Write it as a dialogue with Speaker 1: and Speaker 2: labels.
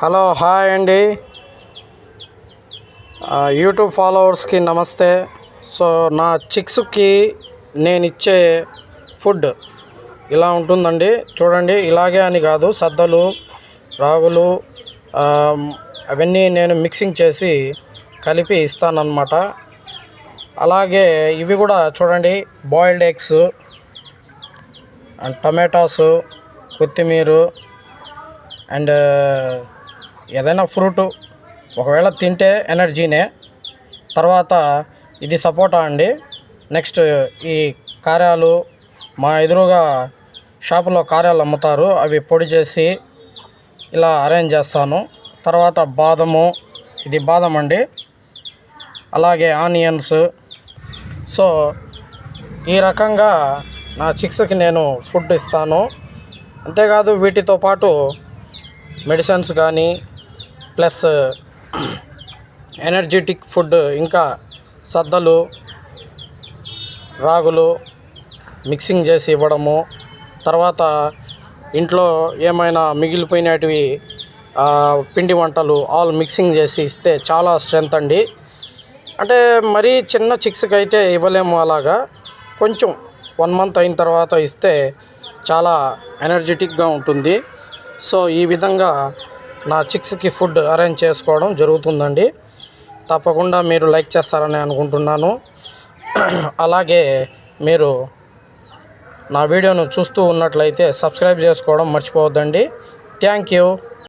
Speaker 1: Hello hi అండి. YouTube ఫాలోవర్స్కి నమస్తే. So నా చిక్స్కి నేను ఇచ్చే ఫుడ్ ఇలా ఉంటుందండి. చూడండి, ఇలాగే అని కాదు, సద్దలు, రాగులు అవన్నీ నేను మిక్సింగ్ చేసి కలిపి ఇస్తానన్నమాట. అలాగే ఇవి కూడా చూడండి, బాయిల్డ్ ఎగ్స్ అండ్ టమాటాసు, కొత్తిమీర అండ్ ఏదైనా ఫ్రూటు ఒకవేళ తింటే ఎనర్జీనే. తర్వాత ఇది సపోటా అండి. నెక్స్ట్ ఈ కారాలు, మా ఎదురుగా షాపులో కారాలు అమ్ముతారు, అవి పొడి చేసి ఇలా అరేంజ్ చేస్తాను. తర్వాత బాదము, ఇది బాదం అండి. అలాగే ఆనియన్స్. సో ఈ రకంగా నా చిక్స్కి నేను ఫుడ్ ఇస్తాను. అంతేకాదు వీటితో పాటు మెడిసిన్స్ కానీ ప్లస్ ఎనర్జెటిక్ ఫుడ్, ఇంకా సద్దలు, రాగులు మిక్సింగ్ చేసి ఇవ్వడము. తర్వాత ఇంట్లో ఏమైనా మిగిలిపోయినటివి పిండి వంటలు ఆల్ మిక్సింగ్ చేసి ఇస్తే చాలా స్ట్రెంత్ అండి. అంటే మరీ చిన్న చిక్స్కి అయితే ఇవ్వలేము, అలాగా కొంచెం 1 month అయిన తర్వాత ఇస్తే చాలా ఎనర్జెటిక్గా ఉంటుంది. సో ఈ విధంగా నా చిక్స్కి ఫుడ్ అరేంజ్ చేసుకోవడం జరుగుతుందండి. తప్పకుండా మీరు లైక్ చేస్తారని అనుకుంటున్నాను. అలాగే మీరు నా వీడియోను చూస్తూ ఉన్నట్లయితే సబ్స్క్రైబ్ చేసుకోవడం మర్చిపోవద్దండి. Thank you.